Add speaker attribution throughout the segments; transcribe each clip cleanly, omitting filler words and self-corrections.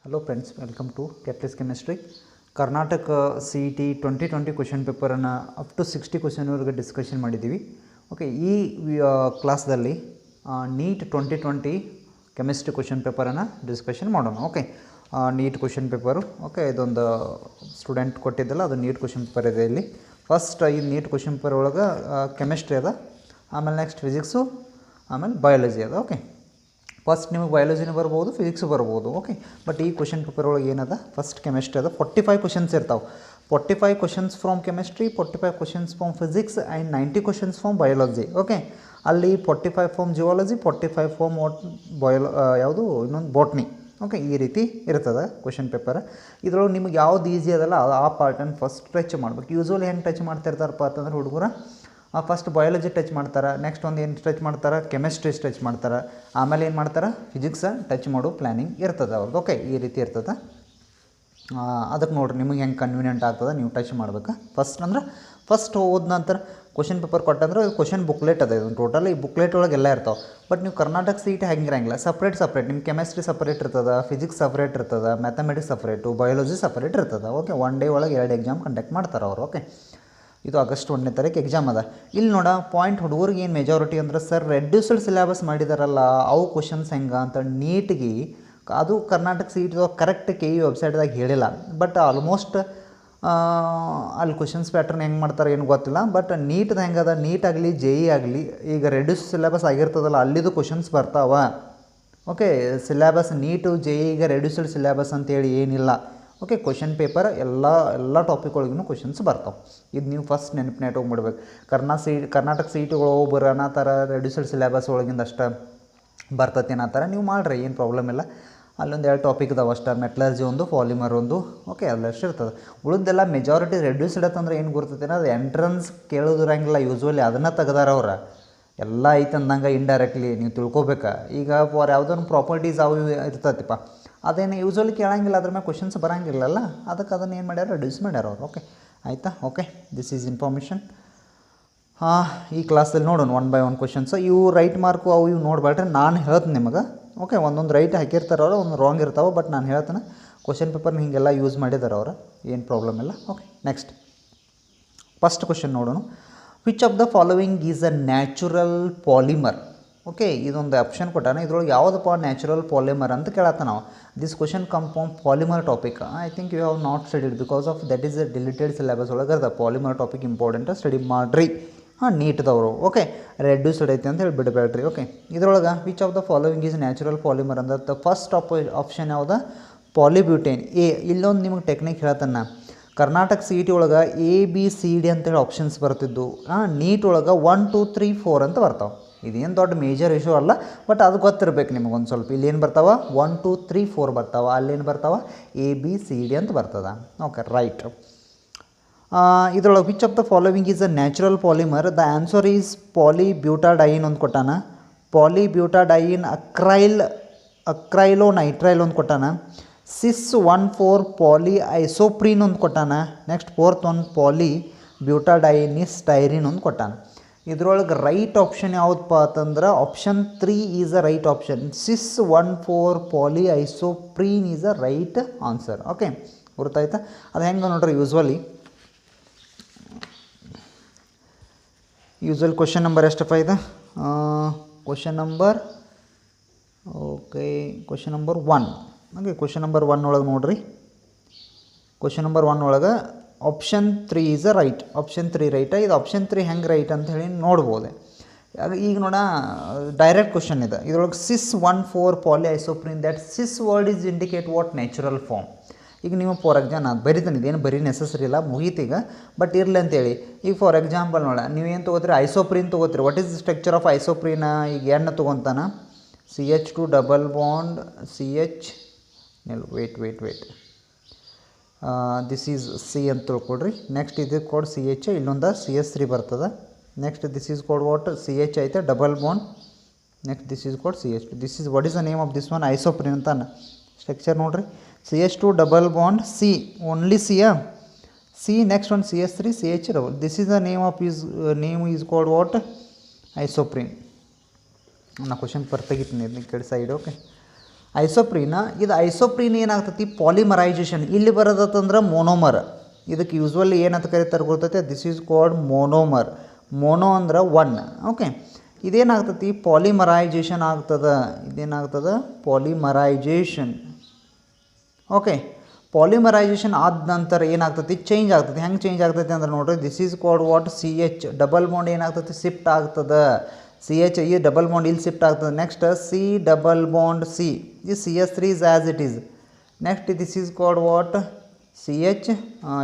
Speaker 1: Hello friends, welcome to Catalyst Chemistry. Karnataka CET 2020 question ಪೇಪರನ್ನು up to 60 ಕ್ವೆಶನ್ವರೆಗೆ discussion ಮಾಡಿದ್ದೀವಿ. Okay, ಈ ಕ್ಲಾಸ್ದಲ್ಲಿ ನೀಟ್ 2020 ಕೆಮಿಸ್ಟ್ರಿ ಕ್ವೆಶನ್ ಪೇಪರನ್ನು ಡಿಸ್ಕಷನ್ ಮಾಡೋಣ. Okay, NEET question paper. Okay, ಇದೊಂದು ಸ್ಟೂಡೆಂಟ್ ಕೊಟ್ಟಿದ್ದಲ್ಲ, ಅದು ನೀಟ್ ಕ್ವೆಶನ್ ಪೇಪರ್ ಇದೆ. ಇಲ್ಲಿ ಫಸ್ಟ್ ಈ ನೀಟ್ ಕ್ವೆಶನ್ ಪೇಪರ್ ಒಳಗೆ ಕೆಮಿಸ್ಟ್ರಿ ಅದ, ಆಮೇಲೆ ನೆಕ್ಸ್ಟ್ ಫಿಸಿಕ್ಸು, ಆಮೇಲೆ ಬಯಾಲಜಿ ಅದ. ಓಕೆ, ಫಸ್ಟ್ ನಿಮಗೆ ಬಯಾಲಜಿನೂ ಬರ್ಬೋದು, ಫಿಸಿಕ್ಸು ಬರ್ಬೋದು. ಓಕೆ, ಬಟ್ ಈ ಕ್ವೆಶನ್ ಪೇಪರ್ ಒಳಗೆ ಏನದ, ಫಸ್ಟ್ ಕೆಮಿಸ್ಟ್ರಿ ಅದ. 45 ಕ್ವೆಶನ್ಸ್ ಇರ್ತಾವೆ. 45 questions from chemistry, 45 questions from physics and 90 questions from biology. Okay, ಅಲ್ಲಿ 45 ಫ್ರಮ್ ಜಿಯಾಲಜಿ, 45 ಫ್ರಮ್ ಯಾವುದು ಇನ್ನೊಂದು ಬಾಟ್ನಿ. ಓಕೆ, ಈ ರೀತಿ ಇರ್ತದೆ ಕ್ವೆಶನ್ ಪೇಪರ್. ಇದ್ರೊಳಗೆ ನಿಮಗೆ ಯಾವ್ದು ಈಸಿ ಅದಲ್ಲ ಆ ಪಾರ್ಟನ್ನು ಫಸ್ಟ್ ಟಚ್ ಮಾಡ್ಬೇಕು. ಯೂಶ್ವಲಿ ಹೆಂಗೆ ಟಚ್ ಮಾಡ್ತಿರ್ತಾರಪ್ಪ ಅಂತಂದ್ರೆ ಹುಡುಗರು ಫಸ್ಟ್ ಬಯಾಲಜಿ ಟಚ್ ಮಾಡ್ತಾರೆ, ನೆಕ್ಸ್ಟ್ ಒಂದು ಏನು ಟಚ್ ಮಾಡ್ತಾರೆ, ಕೆಮಿಸ್ಟ್ರಿ ಟಚ್ ಮಾಡ್ತಾರೆ, ಆಮೇಲೆ ಏನು ಮಾಡ್ತಾರೆ, ಫಿಸಿಕ್ಸ ಟಚ್ ಮಾಡೋ ಪ್ಲ್ಯಾನಿಂಗ್ ಇರ್ತದೆ ಅವ್ರದ್ದು. ಓಕೆ, ಈ ರೀತಿ ಇರ್ತದೆ. ಅದಕ್ಕೆ ನೋಡಿರಿ ನಿಮಗೆ ಹೆಂಗೆ ಕನ್ವೀನಿಯೆಂಟ್ ಆಗ್ತದೆ ನೀವು ಟಚ್ ಮಾಡ್ಬೇಕು. ಫಸ್ಟ್ ಹೋದ ನಂತರ ಕ್ವೆಶನ್ ಪೇಪರ್ ಕೊಟ್ಟಂದ್ರೆ ಕ್ವೆಶನ್ ಬುಕ್ಲೆಟ್ ಅದ. ಇದು ಟೋಟಲ್ ಈ ಬುಕ್ಲೆಟ್ ಒಳಗೆ ಎಲ್ಲ ಇರ್ತಾವೆ. ಬಟ್ ನೀವು ಕರ್ನಾಟಕ CET ಹೆಂಗಿರಂಗಿಲ್ಲ, ಸಪ್ರೇಟ್ ನಿಮ್ಮ ಕೆಮಿಸ್ಟ್ರಿ ಸಪ್ರೇಟ್ ಇರ್ತದೆ, ಫಿಸಿಕ್ಸ್ ಸಪ್ರೇಟ್ ಇರ್ತದೆ, ಮ್ಯಾಥಮೆಟಿಕ್ಸ್ ಸಪ್ರೇಟು, ಬಯಾಲಜಿ ಸಪ್ರೇಟ್ ಇರ್ತದೆ. ಓಕೆ, ಒನ್ ಡೇ ಒಳಗೆ 2 ಎಕ್ಸಾಮ್ ಕಂಡಕ್ಟ್ ಮಾಡ್ತಾರೆ ಅವರು. ಓಕೆ, ಇದು ಆಗಸ್ಟ್ 1ನೇ ತಾರೀಕು ಎಕ್ಸಾಮ್ ಅದ. ಇಲ್ಲಿ ನೋಡ ಪಾಯಿಂಟ್ ಹುಡುಗರಿಗೆ ಏನು ಮೆಜಾರಿಟಿ ಅಂದ್ರೆ, ಸರ್ ರೆಡ್ಯೂಸ್ಡ್ ಸಿಲೆಬಸ್ ಮಾಡಿದಾರಲ್ಲ ಅವು ಕ್ವಶನ್ಸ್ ಹೆಂಗೆ ಅಂತ ನೀಟ್ಗೆ ಅದು ಕರ್ನಾಟಕ CET ಕರೆಕ್ಟ್ KU ವೆಬ್ಸೈಟ್ದಾಗ ಹೇಳಿಲ್ಲ. ಬಟ್ ಆಲ್ಮೋಸ್ಟ್ ಅಲ್ಲಿ ಕ್ವಶನ್ಸ್ ಪ್ಯಾಟ್ರನ್ ಹೆಂಗೆ ಮಾಡ್ತಾರೆ ಏನು ಗೊತ್ತಿಲ್ಲ. ಬಟ್ ನೀಟ್ದು ಹೆಂಗದ, ನೀಟ್ ಆಗಲಿ JE ಆಗಲಿ ಈಗ ರೆಡ್ಯೂಸ್ ಸಿಲೆಬಸ್ ಆಗಿರ್ತದಲ್ಲ ಅಲ್ಲಿದು ಕ್ವಶನ್ಸ್ ಬರ್ತಾವ. ಓಕೆ, ಸಿಲೆಬಸ್ ನೀಟು JEಗೆ ರೆಡ್ಯೂಸ್ಡ್ ಸಿಲೆಬಸ್ ಅಂತೇಳಿ ಏನಿಲ್ಲ. ಓಕೆ, ಕ್ವೆಶನ್ ಪೇಪರ್ ಎಲ್ಲ ಟಾಪಿಕ್ ಒಳಗೂ ಕ್ವಶನ್ಸ್ ಬರ್ತಾವೆ. ಇದು ನೀವು ಫಸ್ಟ್ ನೆನಪಿನ ಇಟ್ಕೊಂಡ್ಬಿಡ್ಬೇಕು. ಕರ್ನಾಟಕ CET ಒಬ್ಬರು ಅನ್ನೋ ಥರ ರೆಡ್ಯೂಸ್ಡ್ ಸಿಲೆಬಸ್ ಒಳಗಿಂದ ಅಷ್ಟೇ ಬರ್ತೈತಿ ಅನ್ನೋ ಥರ ನೀವು ಮಾಡಿರಿ, ಏನು ಪ್ರಾಬ್ಲಮ್ ಇಲ್ಲ. ಅಲ್ಲೊಂದು 2 ಟಾಪಿಕ್ ಇದಾವೆ ಅಷ್ಟೇ, ಮೆಟಲರ್ಜಿ ಒಂದು, ಪಾಲಿಮರ್ ಒಂದು. ಓಕೆ, ಅಲ್ಲಷ್ಟು ಇರ್ತದೆ. ಉಳಿದೆಲ್ಲ ಮೆಜಾರಿಟಿ ರೆಡ್ಯೂಸ್ಡ್ ಅಂತಂದ್ರೆ ಏನು ಗೊತ್ತೈತಿ, ಅದು ಎಂಟ್ರೆನ್ಸ್ ಕೇಳೋದಿರಂಗಿಲ್ಲ ಯೂಶ್ವಲಿ, ಅದನ್ನು ತೆಗ್ದಾರ ಅವ್ರು. ಎಲ್ಲ ಐತೆ ಅಂದಂಗೆ ಇಂಡೈರೆಕ್ಟ್ಲಿ ನೀವು ತಿಳ್ಕೊಬೇಕು. ಈಗ ಫಾರ್ ಯಾವುದೋ ಪ್ರಾಪರ್ಟೀಸ್ ಅವು ಇರ್ತೈತಿಪ್ಪ, ಅದೇನು ಯೂಶ್ವಲಿ ಕೇಳಂಗಿಲ್ಲ, ಅದ್ರ ಮೇಲೆ ಕ್ವಶನ್ಸ್ ಬರೋಂಗಿಲ್ಲಲ್ಲ, ಅದಕ್ಕೆ ಅದನ್ನು ಏನು ಮಾಡ್ಯಾರ, ರೆಡ್ಯೂಸ್ ಮಾಡ್ಯಾರ ಅವ್ರು. ಓಕೆ, ಆಯಿತಾ. Okay, this is information. ಈ ಕ್ಲಾಸಲ್ಲಿ ನೋಡೋಣ 1 by 1 ಕ್ವಶನ್ಸ್. ಇವು ರೈಟ್ ಮಾರ್ಕು ಅವು ಇವು ನೋಡ್ಬೇಡ್ರಿ, ನಾನು ಹೇಳ್ತೀನಿ ನಿಮಗೆ. ಓಕೆ, ಒಂದೊಂದು ರೈಟ್ ಹಾಕಿರ್ತಾರೆ ಅವರು, ಒಂದು ರಾಂಗ್ ಇರ್ತಾವೆ. ಬಟ್ ನಾನು ಹೇಳ್ತೇನೆ ಕ್ವಶನ್ ಪೇಪರ್ನ ಹೀಗೆಲ್ಲ ಯೂಸ್ ಮಾಡಿದ್ದಾರೆ ಅವರು, ಏನು ಪ್ರಾಬ್ಲಮ್ ಇಲ್ಲ. ಓಕೆ, ನೆಕ್ಸ್ಟ್ ಫಸ್ಟ್ ಕ್ವಶನ್ ನೋಡೋಣ. Which of the following is a natural polymer? Okay, ಇದೊಂದು ಆಪ್ಷನ್ ಕೊಟ್ಟಾನ, ಇದ್ರೊಳಗೆ ಯಾವುದಪ್ಪ ನ್ಯಾಚುರಲ್ ಪಾಲಿಮರ್ ಅಂತ ಕೇಳತ್ತ ನಾವು. This question come from polymer topic. I think you have not studied because of that is a deleted syllabus ಒಳಗೆ ಅದ. Polymer topic important, study ಮಾಡಿರಿ. ನೀಟ್ದವರು. ಓಕೆ, ರೆಡ್ಯೂಸ್ಡ್ ಐತೆ ಅಂತ ಹೇಳಿ ಬಿಡಬೇಡ್ರಿ. ಓಕೆ, ಇದ್ರೊಳಗೆ which of the following is natural polymer ಅಂದ್ರೆ the first option ಯಾವ್ದು, ಪಾಲಿಬ್ಯೂಟೇನ್. ಇಲ್ಲೊಂದು ನಿಮಗೆ ಟೆಕ್ನಿಕ್ ಹೇಳ್ತಾನೆ. ಕರ್ನಾಟಕ CET ಒಳಗೆ ABCD ಅಂತೇಳಿ ಆಪ್ಷನ್ಸ್ ಬರ್ತಿದ್ದು, ನೀಟ್ ಒಳಗೆ 1 2 3 4 ಅಂತ ಬರ್ತಾವೆ. ಇದೇನು ದೊಡ್ಡ ಮೇಜರ್ ಇಶ್ಯೂ ಅಲ್ಲ, ಬಟ್ ಅದು ಗೊತ್ತಿರಬೇಕು ನಿಮಗೊಂದು ಸ್ವಲ್ಪ. ಇಲ್ಲೇನು ಬರ್ತಾವ, 1 2 3 4 ಬರ್ತಾವೆ, ಅಲ್ಲೇನು ಬರ್ತಾವೆ ABCD ಅಂತ ಬರ್ತದೆ. Okay, right. ಇದ್ರೊಳಗೆ which of the following is a natural polymer? The answer is polybutadiene ಅಂತ ಕೊಟ್ಟಾನ, ಪಾಲಿಬ್ಯೂಟಾಡೈನ್ ಅಕ್ರೈಲೋನೈಟ್ರೈಲ್ ಅಂತ ಕೊಟ್ಟಾನ, cis1,4 ಪಾಲಿ ಐಸೋಪ್ರೀನ್ ಅಂತ ಕೊಟ್ಟಾನ, ನೆಕ್ಸ್ಟ್ 4th ಒನ್ ಪಾಲಿಬ್ಯೂಟಾಡೈನಿಸ್ಟೈರಿನ್ ಅಂತ ಕೊಟ್ಟಾನ. ಇದ್ರೊಳಗೆ ರೈಟ್ ಆಪ್ಷನ್ ಯಾವುದಪ್ಪ ಅಂತಂದ್ರೆ option 3 is a right option. cis1,4 poly isoprene is a right answer. Okay, ಗೊತ್ತಾಯ್ತಾ? ಅದು ಹೆಂಗೆ ನೋಡ್ರಿ, ಯೂಶ್ವಲ್ ಕ್ವಶನ್ ನಂಬರ್ ಎಷ್ಟಪ್ಪ ಇದೆ, question number 1. Okay, question number 1 ಒಳಗೆ ನೋಡಿರಿ. ಕ್ವಶನ್ ನಂಬರ್ 1 ಒಳಗೆ option 3 is a right. Option 3 right. ಇದು ಆಪ್ಷನ್ 3 ಹೆಂಗೆ ರೈಟ್ ಅಂತ ಹೇಳಿ ನೋಡ್ಬೋದು. ಈಗ ನೋಡ ಡೈರೆಕ್ಟ್ ಕ್ವಶನ್ ಇದೆ. ಇದ್ರೊಳಗೆ cis1,4 poly isoprene, that cis word is indicate what natural form. ಈಗ ನೀವು ಫಾರ್ ಎಕ್ಸಾಂಪಲ್ ನಾನು ಬರಿತಾನೆ, ಇದೇನು ಬರೀ ನೆಸಸರಿ ಇಲ್ಲ, ಮುಗೀತೀಗ, ಬಟ್ ಇರಲಿ ಅಂತೇಳಿ. ಈಗ ಫಾರ್ ಎಕ್ಸಾಂಪಲ್ ನೋಡ, ನೀವೇನು ತೊಗೋತೀರಿ, ಐಸೋಪ್ರೀನ್ ತೊಗೋತೀರಿ. What is the structure of isoprene? ಈಗ ಎಣ್ಣೆ ತೊಗೊತಾನ, CH2 double bond CH, wait this is C ಅಂತ ತಿಳ್ಕೊಡ್ರಿ. ನೆಕ್ಸ್ಟ್ ಇದು ಕೋಡ್ CH, ಇಲ್ಲೊಂದು CH3 ಬರ್ತದೆ. Next this is called what, CH ಐತೆ double bond. Next this is called CH2. This is what is the name of this one, isoprene ಅಂತಾನೆ. Structure ನೋಡ್ರಿ, CH2 double bond C, only C. Next one CH3 CH double. This is the name of name is called what, isoprene. ನಾ question paper ತೆಗಿತೀನಿ ಈ ಕಡೆ side. Okay, ಐಸೋಪ್ರೀನ್ ಇದು ಐಸೋಪ್ರೀನ್ ಏನಾಗ್ತೈತಿ ಪಾಲಿಮರೈಜೇಷನ್ ಇಲ್ಲಿ ಬರೋದಂದ್ರೆ monomer ಇದಕ್ಕೆ ಯೂಸ್ವಲಿ ಏನಂತ ಕರೀತಾರೆ ಗೊತ್ತೈತೆ this is called monomer mono ಅಂದ್ರೆ ಒನ್ ಓಕೆ ಇದೇನಾಗ್ತೈತಿ ಪಾಲಿಮರೈಜೇಷನ್ ಆಗ್ತದೆ ಇದೇನಾಗ್ತದೆ ಪಾಲಿಮರೈಜೇಷನ್ ಓಕೆ ಪಾಲಿಮರೈಜೇಷನ್ ಆದ ನಂತರ ಏನಾಗ್ತೈತಿ ಚೇಂಜ್ ಆಗ್ತೈತಿ ಹೆಂಗೆ ಚೇಂಜ್ ಆಗ್ತೈತಿ ಅಂದ್ರೆ ನೋಡ್ರಿ this is called what C H double bond ಏನಾಗ್ತೈತಿ ಶಿಫ್ಟ್ ಆಗ್ತದೆ ಸಿ ಎಚ್ ಈ ಡಬಲ್ ಬಾಂಡ್ ಇಲ್ಲಿ ಶಿಫ್ಟ್ ಆಗ್ತದೆ next C double bond C ಈ C H 3 is as it is next this is called what C H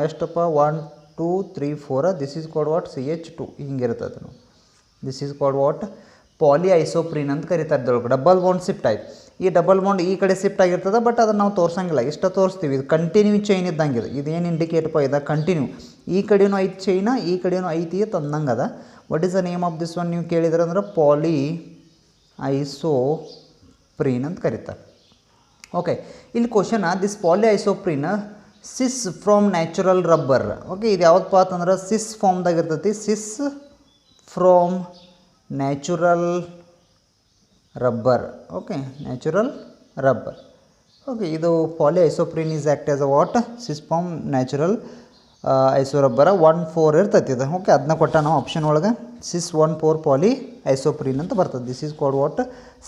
Speaker 1: ಎಷ್ಟಪ್ಪ 1 2 3 4 this is called what C H 2 ಹಿಂಗಿರ್ತದೆ ನಾವು this is called what poly isoprene ಅಂತ ಕರೀತಾರೆ ಇದ್ರೊಳಗೆ double bond shift ಆಯ್ತು ಈ double bond ಈ ಕಡೆ ಶಿಫ್ಟ್ ಆಗಿರ್ತದೆ ಬಟ್ ಅದನ್ನು ನಾವು ತೋರಿಸಂಗಿಲ್ಲ ಇಷ್ಟ ತೋರಿಸ್ತೀವಿ ಇದು ಕಂಟಿನ್ಯೂ ಚೈನ್ ಇದ್ದಂಗೆ ಇದೇನು ಇಂಡಿಕೇಟಪ್ಪ ಇದೆ ಕಂಟಿನ್ಯೂ ಈ ಕಡೆಯೂ ಐದು ಚೈನ ಈ ಕಡೆಯೂ ಐತಿ ತಂದಂಗೆ ಅದ what is the name of this one ನೀವು ಕೇಳಿದ್ರೆ ಅಂದ್ರೆ ಪಾಲಿ ಐಸೋಪ್ರೀನ್ ಅಂತ ಕರೀತಾರೆ ಓಕೆ ಇಲ್ಲಿ question this poly isoprene cis from natural rubber okay ಇದು ಯಾವ್ದಪ್ಪ ಅಂತಂದ್ರೆ ಸಿಸ್ ಫಾರ್ಮ್ದಾಗ ಇರ್ತೈತಿ cis from natural rubber okay natural rubber okay ಇದು poly isoprene is act as a what cis form natural iso rubber 1,4 ಇರ್ತೈತಿ ಇದು okay ಅದನ್ನ ಕೊಟ್ಟ ನಾವು ಆಪ್ಷನ್ ಒಳಗೆ ಸಿಸ್ 1,4 ಪಾಲಿ ಐಸೋಪ್ರೀನ್ ಅಂತ ಬರ್ತದೆ this is called what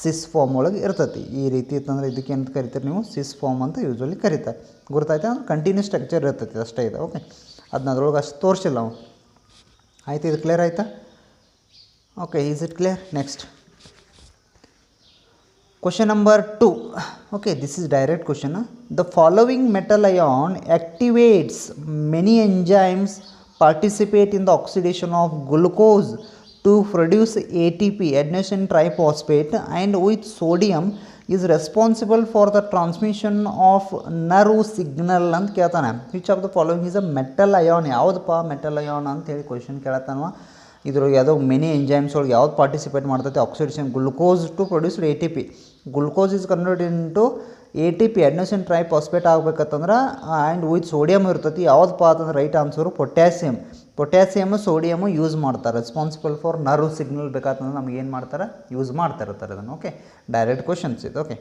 Speaker 1: cis form ಒಳಗೆ ಇರ್ತೈತಿ ಈ ರೀತಿ ಇತ್ತಂದ್ರೆ ಇದಕ್ಕೆ ಅಂತ ಕರಿತೀರಿ ನೀವು ಸಿಸ್ ಫಾರ್ಮ್ ಅಂತ ಯೂಶ್ವಲಿ ಕರೀತಾರೆ ಗುರ್ತಾಯ್ತು ಅಂದ್ರೆ ಕಂಟಿನ್ಯೂ ಸ್ಟ್ರಕ್ಚರ್ ಇರ್ತೈತಿ ಅಷ್ಟೇ ಇದೆ ಓಕೆ ಅದನ್ನ ಅದ್ರೊಳಗೆ ಅಷ್ಟು ತೋರಿಸಿಲ್ಲ ನಾವು ಆಯ್ತು ಇದು ಕ್ಲಿಯರ್ ಆಯಿತಾ okay is it clear next question number 2 okay this is direct question the following metal ion activates many enzymes participate in the oxidation of glucose to produce ATP adenosine triphosphate and with sodium is responsible for the transmission of nerve signal ಅಂತ ಕೇಳ್ತಾನೆ which of the following is a metal ion ಯಾವುದಪ್ಪ metal ion ಅಂತ ಹೇಳಿ question ಕೇಳತ್ತಾನವ ಇದ್ರೊಳಗೆ ಯಾವುದೋ many enzymes ಒಳಗೆ ಯಾವ್ದು participate ಮಾಡ್ತೈತೆ oxidation glucose to produce ATP glucose is convert into ATP adenosine triphosphate ಆಗ್ಬೇಕಂತಂದ್ರೆ ಆ್ಯಂಡ್ ವಿತ್ ಸೋಡಿಯಮ್ ಇರ್ತೈತಿ ಯಾವುದಪ್ಪ ಅಂತಂದ್ರೆ right answer potassium sodium use ಮಾಡ್ತಾರೆ ರೆಸ್ಪಾನ್ಸಿಬಲ್ ಫಾರ್ ನರ್ವ್ ಸಿಗ್ನಲ್ ಬೇಕಾತಂದ್ರೆ ನಮ್ಗೆ ಏನು ಮಾಡ್ತಾರೆ ಯೂಸ್ ಮಾಡ್ತಾ ಇರ್ತಾರೆ ಅದನ್ನು ಓಕೆ ಡೈರೆಕ್ಟ್ ಕ್ವಶನ್ಸ್ ಇದು ಓಕೆ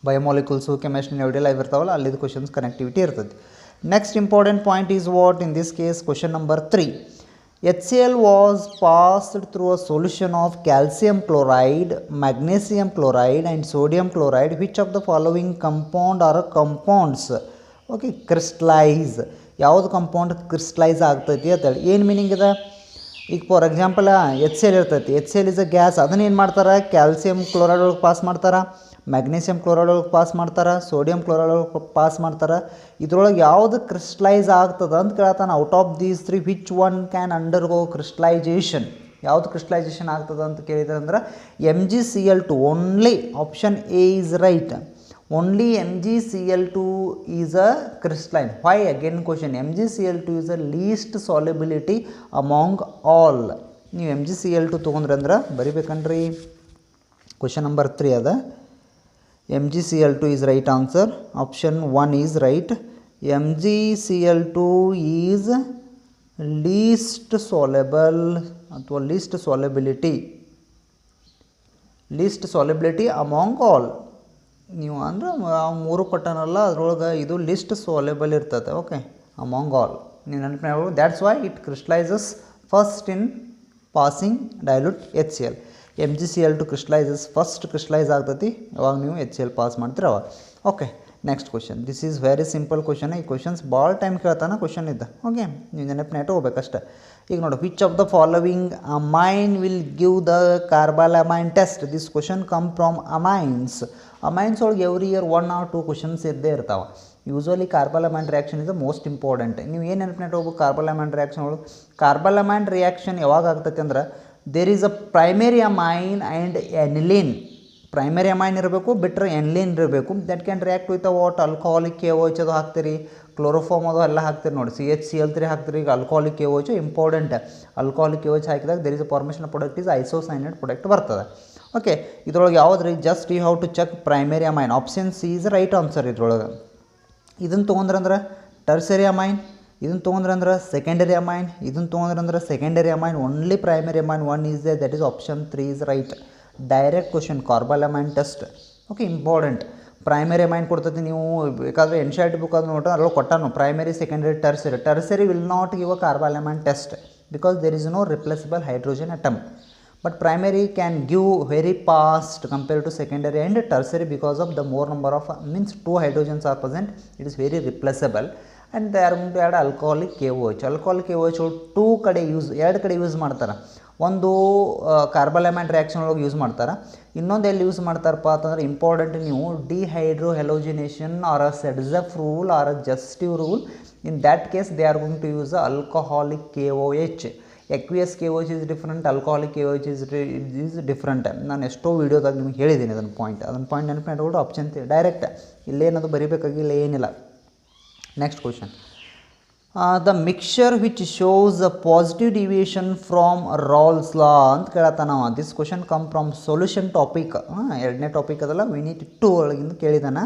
Speaker 1: ಬಯೋಮಾಲಿಕ್ಯೂಲ್ಸು ಕೆಮಿಸ್ಟ್ರಿ ಎವಿಡೆಲ್ಲ ಇರ್ತಾವಲ್ಲ ಅಲ್ಲಿದ್ದು ಕ್ವಶನ್ಸ್ ಕನೆಕ್ಟಿವಿಟಿ ಇರ್ತೈತಿ next important point is what in this case question number 3 HCl was passed through a solution of calcium chloride, magnesium chloride and sodium chloride. Which of the following compound or compounds okay crystallize ಯಾವುದು compound crystallize ಆಗ್ತೈತಿ ಅಂತೇಳಿ ಏನು meaning ಇದೆ ಈಗ for example HCl ಇರ್ತೈತಿ HCl is a gas ಅದನ್ನ ಏನು ಮಾಡ್ತಾರೆ ಕ್ಯಾಲ್ಸಿಯಂ ಕ್ಲೋರೈಡ್ ಒಳಗೆ ಪಾಸ್ ಮಾಡ್ತಾರೆ ಮ್ಯಾಗ್ನೀಷಿಯಮ್ ಕ್ಲೋರೈಡ್ ಒಳಗೆ ಪಾಸ್ ಮಾಡ್ತಾರೆ ಸೋಡಿಯಂ ಕ್ಲೋರೈಡ್ ಒಳಗೆ ಪಾಸ್ ಮಾಡ್ತಾರೆ ಇದ್ರೊಳಗೆ ಯಾವುದು ಕ್ರಿಸ್ಟಲೈಸ್ ಆಗ್ತದೆ ಅಂತ ಕೇಳ್ತಾನೆ out of these 3 which one can undergo crystallization ಯಾವುದು ಕ್ರಿಸ್ಟಲೈಜೇಷನ್ ಆಗ್ತದೆ ಅಂತ ಕೇಳಿದ್ರೆ ಅಂದ್ರೆ MgCl2 only option A is right only MgCl2 is a crystalline Y again question MgCl2 is a least solubility among all ನೀವು MgCl2 ತೊಗೊಂಡ್ರೆ ಅಂದ್ರೆ ಬರಿಬೇಕನ್ರಿ question number 3 ಅದ MgCl2 is right answer option 1 is right MgCl2 is least soluble ಅಥವಾ least solubility among all ನೀವು ಅಂದ್ರೆ ಮೂರು ಕೊಟ್ಟನಲ್ಲ ಅದರೊಳಗೆ ಇದು ಲಿಸ್ಟ್ ಸೋಲೆಬಲ್ ಇರ್ತದೆ ಓಕೆ ಅಮಾಂಗ್ ಆಲ್ ನೀವು ನೆನಪು ಮಾಡ್ಬೋದು that's why it crystallizes first in passing dilute HCl MgCl2 crystallizes first crystallize ಆಗ್ತೈತಿ ಯಾವಾಗ ನೀವು HCl ಪಾಸ್ ಮಾಡ್ತೀರ ಅವಾಗ okay next question this is very simple question ಈ ಕ್ವಶನ್ಸ್ ಭಾಳ ಟೈಮ್ ಕೇಳ್ತಾನೆ ಕ್ವಶನ್ ಇದ್ದ ಓಕೆ ನೀವು ನೆನಪು ಇಟ್ಕೋಬೇಕಷ್ಟೆ ಈಗ ನೋಡಿ which of the following amine will give the carbylamine test this question come from amines ಒಳಗೆ ಎವ್ರಿ ಇಯರ್ 1 or 2 ಕ್ವಶನ್ಸ್ ಇದ್ದೇ ಇರ್ತಾವೆ usually ಕಾರ್ಬಾಲಮೈನ್ reaction is the most important ನೀವು ಏನು ನೆನಪು ಹೋಗ್ಬೇಕು ಕಾರ್ಬಾಲಮೈನ್ ರಿಯಾಕ್ಷನ್ ಒಳಗೆ ಕಾರ್ಬಾಲಮೈನ್ ರಿಯಾಕ್ಷನ್ ಯಾವಾಗ ಆಗ್ತೈತೆ ಅಂದ್ರೆ there is a primary amine and aniline primary amine ಇರಬೇಕು ಬಿಟ್ಟರೆ ಎನ್ಲಿನ್ ಇರಬೇಕು that can react with what alcoholic KOH ಅದು ಹಾಕ್ತೀರಿ ಕ್ಲೋರೋಫಾರ್ಮ್ ಅದು ಎಲ್ಲ ಹಾಕ್ತೀರಿ ನೋಡಿ CHCl3 ಹಾಕ್ತೀರಿ ಈಗ alcoholic KOH important alcoholic KOH ಹಾಕಿದಾಗ there is a formation product is isocyanate product ಬರ್ತದೆ ಓಕೆ ಇದ್ರೊಳಗೆ ಯಾವ್ದು ರೀ just you have to check primary amine option C is right answer ಇದ್ರೊಳಗೆ ಇದನ್ನು ತೊಗೊಂಡ್ರಂದ್ರೆ ಟರ್ಸರಿ ಅಮೈನ್ ಇದನ್ನು ತೊಗೊಂಡ್ರಂದ್ರೆ ಸೆಕೆಂಡರಿ ಅಮೈನ್ ಇದನ್ನು ತೊಗೊಂಡ್ರಂದ್ರೆ secondary amine only primary amine 1 is they that is option 3 is right direct question carbylamine test okay important primary amine ಕೊಡ್ತೈತಿ ನೀವು ಬೇಕಾದರೆ N C R T book ಅದು ನೋಡ್ರೆ ಅದ್ರೊಳಗೆ ಕೊಟ್ಟಾನು primary secondary tertiary will not give a carbylamine test because there is no replaceable hydrogen atom but primary can give very fast compare to secondary and tertiary because of the more number of means 2 hydrogens are present it is very replaceable and they are going to add alcoholic KOH alcoholic KOH 2 ಕಡೆ use ಮಾಡ್ತಾರೆ ಒಂದು ಕಾರ್ಬಾಲಮೈನ್ reaction ಒಳಗೆ use ಮಾಡ್ತಾರೆ ಇನ್ನೊಂದು ಎಲ್ಲಿ use ಮಾಡ್ತಾರಪ್ಪ ಅಂತಂದ್ರೆ important ನೀವು dehydro halogenation or a Saytzeff rule or a ಜಸ್ಟಿವ್ rule in that case they are going to use a alcoholic KOH aqueous KOH is different alcoholic KOH is different ನಾನು ಎಷ್ಟೋ ವೀಡಿಯೋದಾಗ ನಿಮ್ಗೆ ಹೇಳಿದ್ದೀನಿ ಅದನ್ನು ಪಾಯಿಂಟ್ ನೆನಪು ಇಟ್ಕೊಂಡು ಆಪ್ಷನ್ ಡೈರೆಕ್ಟ್ ಇಲ್ಲೇನದು ಬರೀಬೇಕಾಗಿಲ್ಲ ಏನಿಲ್ಲ next question the mixture which shows a positive deviation from Raoult's law ಅಂತ ಕೇಳತ್ತಾನ this question come from solution topic ಎರಡನೇ ಟಾಪಿಕ್ ಅದಲ್ಲ ಯೂನಿಟ್ 2 ಒಳಗಿಂದ ಕೇಳಿದಾನ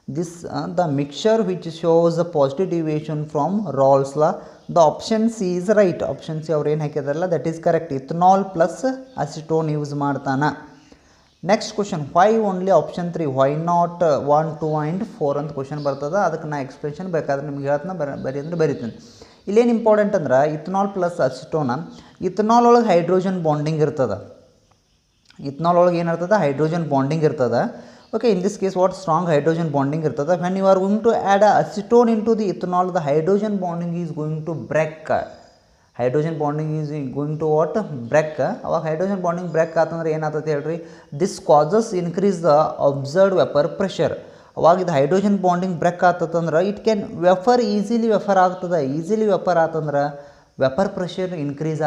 Speaker 1: this the mixture which shows a positive deviation from Raoult's law the option C is right option C ಅವ್ರು ಏನು ಹಾಕಿದಾರಲ್ಲ that is correct ethanol plus acetone use ಮಾಡ್ತಾನ next question why only option 3 why not 1 2 and 4 ಅಂತ question ಬರ್ತದೆ ಅದಕ್ಕೆ ನಾ explanation ಬೇಕಾದ್ರೆ ನಿಮ್ಗೆ ಹೇಳ್ತಾನೆ ಬರಿ ಅಂದ್ರೆ ಬರಿತೀನಿ ಇಲ್ಲೇನು ಇಂಪಾರ್ಟೆಂಟ್ ಅಂದ್ರೆ ಇಥನಾಲ್ ಪ್ಲಸ್ ಅಸಿಟೋನ ಇಥನಾಲ್ ಒಳಗೆ ಹೈಡ್ರೋಜನ್ ಬಾಂಡಿಂಗ್ ಇರ್ತದೆ ಇಥನಾಲ್ ಒಳಗೆ ಏನಿರ್ತದೆ ಹೈಡ್ರೋಜನ್ ಬಾಂಡಿಂಗ್ ಇರ್ತದೆ okay in this case what strong hydrogen bonding ಇರ್ತದೆ when you are going to add acetone in to the ethanol the hydrogen bonding is going to break hydrogen bonding is going to what break ಅವಾಗ hydrogen bonding break ಆತಂದ್ರೆ ಏನಾಗ್ತದೆ ಹೇಳ್ರಿ this causes increase the observed vapour pressure ಅವಾಗ ಇದು hydrogen bonding break ಆಗ್ತದಂದ್ರೆ it can easily vapour ಆಗ್ತದೆ vapour ಆತಂದ್ರೆ vapour pressure increase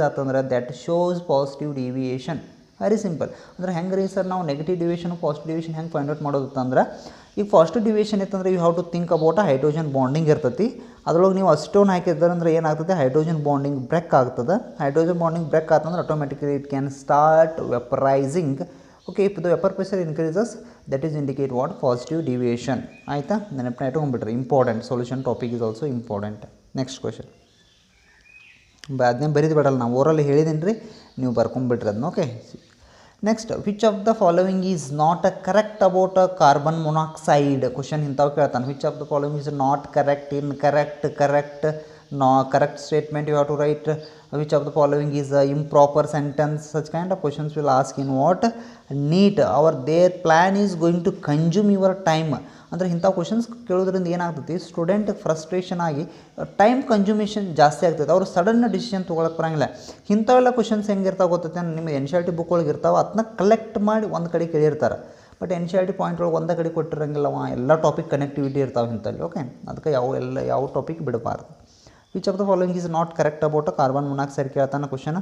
Speaker 1: ಆತಂದ್ರೆ that shows positive deviation very simple ಅಂದ್ರೆ ಹೆಂಗೆ ರೀ ಸರ್ ನಾವು ನೆಗೆಟಿವ್ ಡಿವಿಯೇಷನ್ ಪಾಸಿಟಿವ್ ಡಿವಿಯೇಷನ್ ಹೆಂಗೆ ಫೈಂಡ್ ಔಟ್ ಮಾಡೋದು ಅಂದ್ರೆ ಈಗ ಪಾಸಿಟಿವ್ ಡಿವಿಯೇಷನ್ ಇತ್ತಂದ್ರೆ you have to think about hydrogen bonding ಇರ್ತೈತಿ ಅದ್ರೊಳಗೆ ನೀವು ಅಸಿಟೋನ್ ಹಾಕಿದ್ರೆ ಅಂದ್ರೆ ಏನಾಗ್ತದೆ ಹೈಡ್ರೋಜನ್ ಬಾಂಡಿಂಗ್ ಬ್ರೇಕ್ ಆಗ್ತದೆ ಹೈಡ್ರೋಜನ್ ಬಾಂಡಿಂಗ್ ಬ್ರೇಕ್ ಆತಂದ್ರೆ automatically it can start vaporising okay if the vapour pressure increases that is indicate what positive deviation ಆಯಿತಾ ನೆನಪನ್ನ ಇಟ್ಕೊಂಡ್ಬಿಟ್ರಿ important solution topic is also important next question ಅದನ್ನೇ ಬರೀದು ಬಿಡಲ್ಲ ನಾವು ಓರಲ್ಲಿ ಹೇಳಿದ್ದೀನಿ ರೀ ನೀವು ಬರ್ಕೊಂಡ್ಬಿಟ್ರಿ ಅದನ್ನ okay next which of the following is not a correct about a carbon monoxide question ಇಂಥವು ಕೇಳ್ತಾನೆ which of the following is not correct correct statement you have to write which of the following is improper sentence such kind of questions will ask in what NEET their plan is going to consume your time ಅಂದರೆ ಇಂಥ questions ಕೇಳೋದ್ರಿಂದ ಏನಾಗ್ತೈತಿ student frustration ಆಗಿ time ಕನ್ಸ್ಯೂಮೇಷನ್ ಜಾಸ್ತಿ ಆಗ್ತೈತೆ ಅವರು sudden decision ತೊಗೊಳಕ್ಕೆ ಬರೋಂಗಿಲ್ಲ ಇಂಥವೆಲ್ಲ ಕ್ವಶನ್ಸ್ ಹೆಂಗಿರ್ತಾವೆ ಗೊತ್ತೈತೆ ನಿಮ್ಮ N C R T book ಒಳಗೆ ಇರ್ತಾವೆ ಅದನ್ನ ಕಲೆಕ್ಟ್ ಮಾಡಿ ಒಂದು ಕಡೆ ಕೇಳಿರ್ತಾರೆ but N C R T point ಒಳಗೆ ಒಂದೇ ಕಡೆ ಕೊಟ್ಟಿರಂಗಿಲ್ಲವ ಎಲ್ಲ ಟಾಪಿಕ್ ಕನೆಕ್ಟಿವಿಟಿ ಇರ್ತಾವೆ ಇಂಥಲ್ಲಿ ಓಕೆ ಅದಕ್ಕೆ ಯಾವ ಟಾಪಿಕ್ ಬಿಡಬಾರ್ದು which of the following is not correct about carbon monoxide ಕೇಳ್ತಾನೆ ಕ್ವಶನ್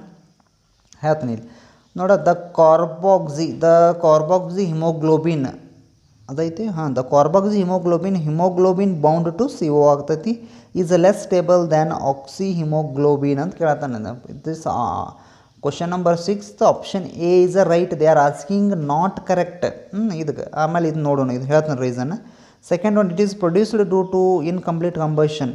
Speaker 1: ಹೇಳ್ತೀನಿ ಇಲ್ಲಿ ನೋಡ ದ ಕಾರ್ಬಾಕ್ಸಿ ಹಿಮೋಗ್ಲೋಬಿನ್ ಅದೈತಿ the carboxy haemoglobin bound to CO ಆಗ್ತೈತಿ is less stable than oxy haemoglobin ಅಂತ ಕೇಳ್ತಾನೆ this question number 6 option A is a right they are asking not correct ಇದಕ್ಕೆ ಆಮೇಲೆ ಇದು ನೋಡೋಣ ಇದು ಹೇಳ್ತಾನೆ reason second one it is produced due to incomplete combustion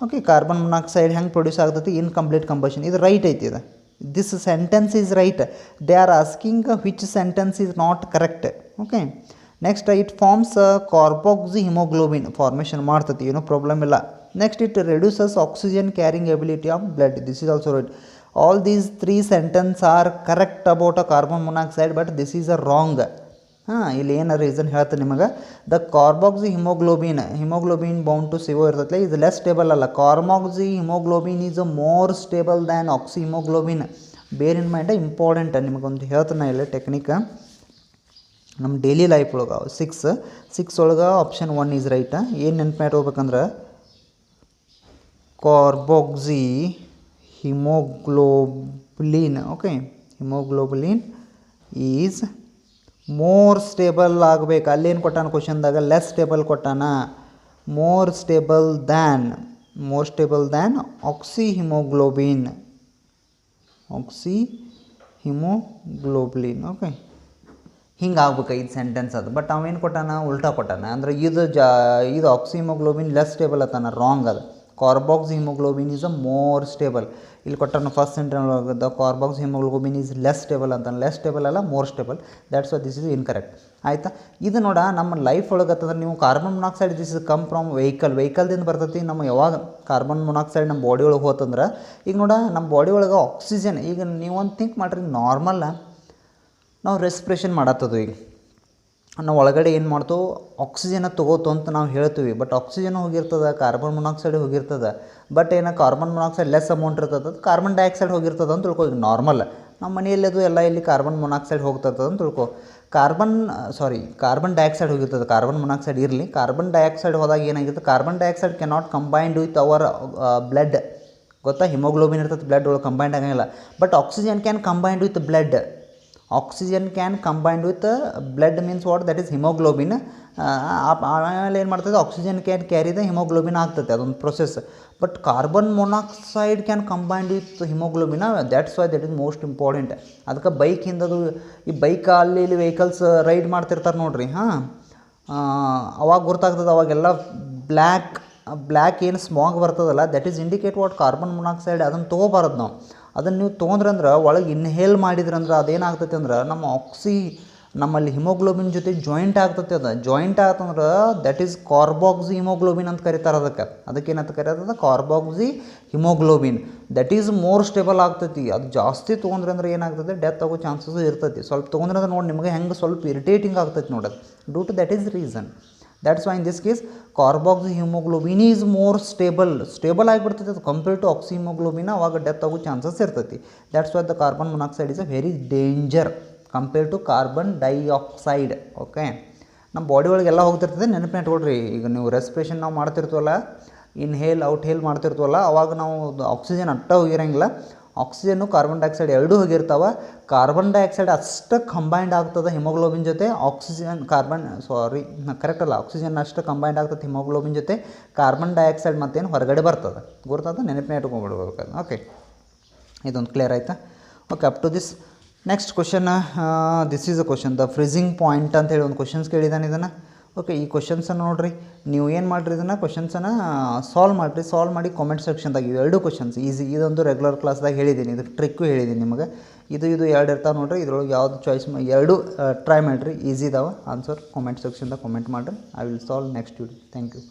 Speaker 1: okay carbon monoxide ಹೆಂಗೆ produce ಆಗ್ತೈತಿ ಇನ್ಕಂಪ್ಲೀಟ್ ಕಂಬಷನ್ ಇದು ರೈಟ್ ಐತಿ ಇದು this sentence is right they are asking which sentence is not correct okay next it forms carboxy haemoglobin formation ಮಾಡ್ತೈತಿ ಏನೂ problem ಇಲ್ಲ next it reduces oxygen carrying ability of blood this is also right all these 3 sentence are correct about a carbon monoxide but this is a wrong ಇಲ್ಲಿ ಏನು reason ಹೇಳ್ತೀನಿ ನಿಮಗೆ the carboxy haemoglobin bound to CO ಇರ್ತೈತೆ ಇದು less stable ಅಲ್ಲ carboxy haemoglobin is a more stable than oxy haemoglobin ಬೇರ್ in mind important ನಿಮಗೊಂದು ಹೇಳ್ತಾನೆ ಇಲ್ಲ ಟೆಕ್ನಿಕ್ ನಮ್ಮ ಡೈಲಿ ಲೈಫ್ ಒಳಗೆ 6 ಒಳಗೆ ಆಪ್ಷನ್ 1 ಈಸ್ ರೈಟ್ ಏನು ನೆನಪು ಇಟ್ಕೋಬೇಕಂದ್ರೆ carboxy haemoglobin okay haemoglobin is more stable ಆಗಬೇಕು ಅಲ್ಲೇನು ಕೊಟ್ಟಾನ ಕ್ವಶನ್ದಾಗ ಲೆಸ್ ಸ್ಟೇಬಲ್ ಕೊಟ್ಟಾನ more stable than oxy haemoglobin okay ಹಿಂಗೆ ಆಗ್ಬೇಕು ಇದು ಸೆಂಟೆನ್ಸ್ ಅದು ಬಟ್ ಅವೇನು ಕೊಟ್ಟಾನ ಉಲ್ಟಾ ಕೊಟ್ಟಾನ ಅಂದ್ರೆ ಇದು ಆಕ್ಸಿ ಹಿಮೋಗ್ಲೋಬಿನ್ ಲೆಸ್ ಸ್ಟೇಬಲ್ ಅತ್ತಾನ ರಾಂಗ್ ಅದು carboxy haemoglobin is a more stable ಇಲ್ಲಿ ಕೊಟ್ಟಾನ first sentence the carbox haemoglobin is less stable ಅಂತ. ಲೆಸ್ ಸ್ಟೇಬಲ್ ಅಲ್ಲ, more stable. That's why this is incorrect. ಆಯಿತಾ. ಇದು ನೋಡ ನಮ್ಮ ಲೈಫ್ ಒಳಗೆ ಅಂತಂದ್ರೆ ನೀವು carbon monoxide this is come from ವೆಹಿಕಲ್ದಿಂದ ಬರ್ತೈತಿ. ನಮ್ಮ ಯಾವಾಗ ಕಾರ್ಬನ್ ಮೊನಾಕ್ಸೈಡ್ ನಮ್ಮ ಬಾಡಿ ಒಳಗೆ ಹೋತಂದ್ರೆ ಈಗ ನೋಡ ನಮ್ಮ ಬಾಡಿ ಒಳಗೆ ಆಕ್ಸಿಜನ್, ಈಗ ನೀವು ಒಂದು ಥಿಂಕ್ ಮಾಡಿರಿ, ನಾರ್ಮಲ್ ನಾವು ರೆಸ್ಪಿರೇಷನ್ ಮಾಡತ್ತದು. ಈಗ ನಾವು ಒಳಗಡೆ ಏನು ಮಾಡ್ತೋ ಆಕ್ಸಿಜನ್ ತೊಗೋತು ಅಂತ ನಾವು ಹೇಳ್ತೀವಿ, ಬಟ್ ಆಕ್ಸಿಜನ್ ಹೋಗಿರ್ತದೆ, ಕಾರ್ಬನ್ ಮೊನಾಕ್ಸೈಡ್ ಹೋಗಿರ್ತದೆ. ಬಟ್ ಏನೋ ಕಾರ್ಬನ್ ಮೊನಾಕ್ಸೈಡ್ ಲೆಸ್ ಅಮೌಂಟ್ ಇರ್ತದೆ, ಅದು ಕಾರ್ಬನ್ ಡೈಆಕ್ಸೈಡ್ ಹೋಗಿರ್ತದೆ ಅಂತ ತಿಳ್ಕೊ. ಈಗ ನಾರ್ಮಲ್ ನಮ್ಮ ಮನೆಯಲ್ಲಿ ಅದು ಎಲ್ಲ ಇಲ್ಲಿ ಕಾರ್ಬನ್ ಮೊನಾಕ್ಸೈಡ್ ಹೋಗ್ತದೆ ಅಂತ ತಿಳ್ಕೊ. ಕಾರ್ಬನ್ ಡೈಆಕ್ಸೈಡ್ ಹೋಗಿರ್ತದೆ, ಕಾರ್ಬನ್ ಮೊನಾಕ್ಸೈಡ್ ಇರಲಿ. ಕಾರ್ಬನ್ ಡೈಆಕ್ಸೈಡ್ ಹೋದಾಗ ಏನಾಗಿರುತ್ತೆ, carbon dioxide cannot combined with our blood. ಗೊತ್ತಾ, ಹಿಮೋಗ್ಲೋಬಿನ್ ಇರ್ತದೆ ಬ್ಲಡ್ ಒಳಗೆ, ಕಂಬೈಂಡ್ ಆಗಂಗಿಲ್ಲ. But oxygen can combined with blood. Oxygen can combined with blood means what, that is haemoglobin. ಆಮೇಲೆ ಏನು ಮಾಡ್ತದೆ, oxygen can carry the haemoglobin ಆಗ್ತದೆ, ಅದೊಂದು process. But carbon monoxide can combined with haemoglobin. That's why that is most important. ಅದಕ್ಕೆ bike ಹಿಂದದು, ಈ bike ಅಲ್ಲಿ ಇಲ್ಲಿ vehicles ride ಮಾಡ್ತಿರ್ತಾರೆ ನೋಡ್ರಿ, ಅವಾಗ ಗೊತ್ತಾಗ್ತದೆ, ಅವಾಗೆಲ್ಲ ಬ್ಲ್ಯಾಕ್ ಏನು ಸ್ಮಾಗ್ ಬರ್ತದಲ್ಲ, that is indicate what carbon monoxide. ಅದನ್ನು ತೊಗೋಬಾರದು ನಾವು. ಅದನ್ನು ನೀವು ತೊಗೊಂಡ್ರಂದ್ರೆ ಒಳಗೆ ಇನ್ಹೇಲ್ ಮಾಡಿದ್ರಂದ್ರೆ ಅದೇನಾಗ್ತೈತೆ ಅಂದ್ರೆ ನಮ್ಮಲ್ಲಿ ಹಿಮೋಗ್ಲೋಬಿನ್ ಜೊತೆ ಜಾಯಿಂಟ್ ಆಗ್ತೈತೆ. ಅದು ಜಾಯಿಂಟ್ ಆಗ್ತಂದ್ರೆ ದಟ್ ಈಸ್ ಕಾರ್ಬಾಕ್ಸಿ ಹಿಮೋಗ್ಲೋಬಿನ್ ಅಂತ ಕರೀತಾರೆ. ಅದಕ್ಕೇನಂತ ಕರೀತದೆ, carboxy haemoglobin. That is more stable ಆಗ್ತೈತಿ. ಅದು ಜಾಸ್ತಿ ತೊಗೊಂಡ್ರೆ ಅಂದ್ರೆ ಏನಾಗ್ತದೆ, ಡೆತ್ ಆಗೋ ಚಾನ್ಸಸ್ ಇರ್ತೈತಿ. ಸ್ವಲ್ಪ ತೊಗೊಂಡ್ರೆ ಅಂದ್ರೆ ನೋಡಿ ನಿಮಗೆ ಹೆಂಗೆ ಸ್ವಲ್ಪ ಇರಿಟೇಟಿಂಗ್ ಆಗ್ತೈತಿ ನೋಡೋದು, due to that is reason. That's why in this case carboxy haemoglobin is more stable ಆಗಿಬಿಡ್ತೈತೆ ಅದು ಕಂಪೇರ್ ಟು ಆಕ್ಸಿ ಹಿಮೋಗ್ಲೋಬಿನ್. ಅವಾಗ ಡೆತ್ ಆಗೋ ಚಾನ್ಸಸ್ ಇರ್ತೈತಿ. That's why the carbon monoxide is a very danger compare to carbon dioxide. Okay, ನಮ್ಮ body ಒಳಗೆಲ್ಲ ಹೋಗ್ತಿರ್ತದೆ, ನೆನಪಿನ ಇಟ್ಕೊಳ್ರಿ. ಈಗ ನೀವು ರೆಸ್ಪಿರೇಷನ್ ನಾವು ಮಾಡ್ತಿರ್ತೀವಲ್ಲ, ಇನ್ಹೇಲ್ ಔಟ್ಹೇಲ್ ಮಾಡ್ತಿರ್ತೀವಲ್ಲ, ಅವಾಗ ನಾವು ಆಕ್ಸಿಜನ್ ಅಟ್ಟ ಹೋಗಿರಂಗಿಲ್ಲ, ಆಕ್ಸಿಜನ್ನು ಕಾರ್ಬನ್ ಡೈಆಕ್ಸೈಡ್ ಎರಡೂ ಹೋಗಿರ್ತಾವೆ. ಕಾರ್ಬನ್ ಡೈಆಕ್ಸೈಡ್ ಅಷ್ಟು ಕಂಬೈಂಡ್ ಆಗ್ತದೆ ಹಿಮೋಗ್ಲೋಬಿನ್ ಜೊತೆ. ಆಕ್ಸಿಜನ್ ಅಷ್ಟು ಕಂಬೈಂಡ್ ಆಗ್ತದೆ ಹಿಮೋಗ್ಲೋಬಿನ್ ಜೊತೆ. ಕಾರ್ಬನ್ ಡೈಆಕ್ಸೈಡ್ ಮತ್ತೇನು ಹೊರಗಡೆ ಬರ್ತದೆ, ಗೊತ್ತಾದ, ನೆನಪಿನ ಇಟ್ಕೊಂಡ್ಬಿಡ್ಬೇಕು. ಓಕೆ, ಇದೊಂದು ಕ್ಲಿಯರ್ ಆಯಿತಾ. Okay, up to this next question. This is a question, the freezing point ಅಂತ ಹೇಳಿ ಒಂದು ಕ್ವಶನ್ಸ್ ಕೇಳಿದ್ದಾನೆ ಇದನ್ನು. ಓಕೆ, ಈ ಕ್ವಶನ್ಸನ್ನು ನೋಡಿರಿ, ನೀವು ಏನು ಮಾಡಿರಿ, ಇದನ್ನು ಕ್ವಶನ್ಸನ್ನು ಸಾಲ್ವ್ ಮಾಡಿ ಕಾಮೆಂಟ್ ಸೆಕ್ಷನ್ದಾಗ. ಇವು ಎರಡು ಕ್ವಶನ್ಸ್ ಈಸಿ. ಇದೊಂದು ರೆಗ್ಯುಲರ್ ಕ್ಲಾಸ್ದಾಗ ಹೇಳಿದ್ದೀನಿ, ಇದು ಟ್ರಿಕ್ಕು ಹೇಳಿದ್ದೀನಿ ನಿಮಗೆ. ಇದು ಎರಡು ಇರ್ತಾವೆ ನೋಡಿರಿ, ಇದ್ರೊಳಗೆ ಯಾವುದು ಚಾಯ್ಸ್ ಎರಡು ಟ್ರೈ ಮಾಡಿರಿ, ಈಸಿ ಇದಾವೆ ಆನ್ಸರ್. ಕಾಮೆಂಟ್ ಸೆಕ್ಷನ್ದಾಗ ಕಾಮೆಂಟ್ ಮಾಡಿರಿ, I will solve next video. Thank you.